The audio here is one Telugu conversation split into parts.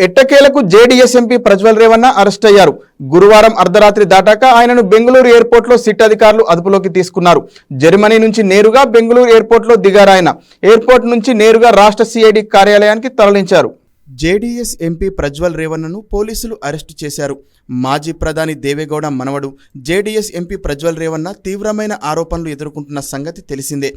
ఎట్టకేలకు JDS MP Prajwal Revanna arrest అయ్యారు. గురువారం అర్ధరాత్రి దాటాక ఆయనను బెంగళూరు ఎయిర్పోర్ట్లో సిట్ అధికారులు అదుపులోకి తీసుకున్నారు. జర్మనీ నుంచి నేరుగా బెంగళూరు ఎయిర్పోర్ట్లో దిగారాయన. ఎయిర్పోర్ట్ నుంచి నేరుగా రాష్ట్ర సిఐడి కార్యాలయానికి తరలించారు. జేడీఎస్ ఎంపీ ప్రజ్వల్ రేవన్నను పోలీసులు అరెస్టు చేశారు. మాజీ ప్రధాని దేవేగౌడ మనవడు జేడీఎస్ ఎంపీ ప్రజ్వల్ రేవన్న తీవ్రమైన ఆరోపణలు ఎదుర్కొంటున్న సంగతి తెలిసిందే.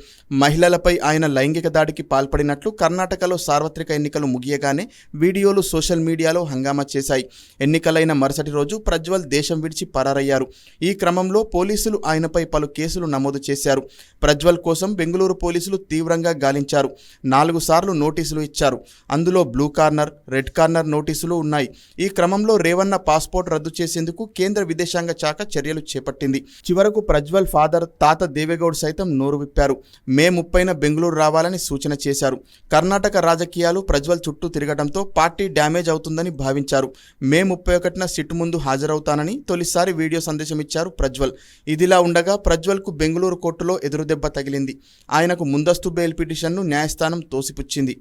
మహిళలపై ఆయన లైంగిక దాడికి పాల్పడినట్లు కర్ణాటకలో సార్వత్రిక ఎన్నికలు ముగియగానే వీడియోలు సోషల్ మీడియాలో హంగామా చేశాయి. ఎన్నికలైన మరుసటి రోజు ప్రజ్వల్ దేశం విడిచి పరారయ్యారు. ఈ క్రమంలో పోలీసులు ఆయనపై పలు కేసులు నమోదు చేశారు. ప్రజ్వల్ కోసం బెంగళూరు పోలీసులు తీవ్రంగా గాలించారు. 4 సార్లు నోటీసులు ఇచ్చారు. అందులో బ్లూ కార్నర్, రెడ్ కార్నర్ నోటీసులు ఉన్నాయి. ఈ క్రమంలో రేవన్న పాస్పోర్ట్ రద్దు చేసేందుకు కేంద్ర విదేశాంగ శాఖ చర్యలు చేపట్టింది. చివరకు ప్రజ్వల్ ఫాదర్ తాత దేవేగౌడ్ సైతం నోరు విప్పారు. మే 30న బెంగళూరు రావాలని సూచన చేశారు. కర్ణాటక రాజకీయాలు ప్రజ్వల్ చుట్టూ తిరగడంతో పార్టీ డ్యామేజ్ అవుతుందని భావించారు. మే 31న సిట్ ముందు హాజరవుతానని తొలిసారి వీడియో సందేశం ఇచ్చారు ప్రజ్వల్. ఇదిలా ఉండగా ప్రజ్వల్కు బెంగళూరు కోర్టులో ఎదురుదెబ్బ తగిలింది. ఆయనకు ముందస్తు బెయిల్ పిటిషన్ను న్యాయస్థానం తోసిపుచ్చింది.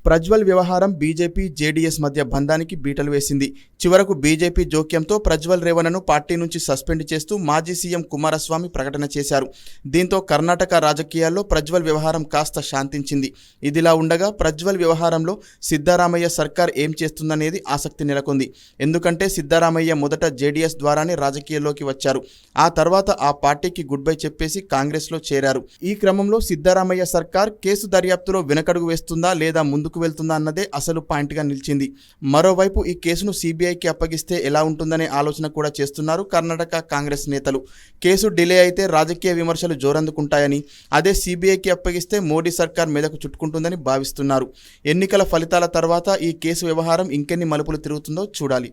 ప్రజ్వల్ వ్యవహారం బీజేపీ జేడీఎస్ మధ్య బంధానికి బీటలు వేసింది. చివరకు బీజేపీ జోక్యంతో ప్రజ్వల్ రేవన్నను పార్టీ నుంచి సస్పెండ్ చేస్తూ మాజీ సీఎం కుమారస్వామి ప్రకటన చేశారు. దీంతో కర్ణాటక రాజకీయాల్లో ప్రజ్వల్ వ్యవహారం కాస్త శాంతించింది. ఇదిలా ఉండగా ప్రజ్వల్ వ్యవహారంలో సిద్ధరామయ్య సర్కార్ ఏం చేస్తుందనేది ఆసక్తి నెలకొంది. ఎందుకంటే సిద్ధరామయ్య మొదట జేడీఎస్ ద్వారానే రాజకీయాల్లోకి వచ్చారు. ఆ తర్వాత ఆ పార్టీకి గుడ్ బై చెప్పేసి కాంగ్రెస్లో చేరారు. ఈ క్రమంలో సిద్ధరామయ్య సర్కార్ కేసు దర్యాప్తులో వెనకడుగు వేస్తుందా లేదా ముందుకు వెళ్తుందా అన్నదే అసలు పాయింట్గా నిలిచింది. మరోవైపు ఈ కేసును సిబిఐకి అప్పగిస్తే ఎలా ఉంటుందనే ఆలోచన కూడా చేస్తున్నారు కర్ణాటక కాంగ్రెస్ నేతలు. కేసు డిలే అయితే రాజకీయ విమర్శలు జోరందుకుంటాయని, అదే సిబిఐకి అప్పగిస్తే మోడీ సర్కార్ మీదకు చుట్టుకుంటుందని భావిస్తున్నారు. ఎన్నికల ఫలితాల తర్వాత ఈ కేసు వ్యవహారం ఇంకెన్ని మలుపులు తిరుగుతుందో చూడాలి.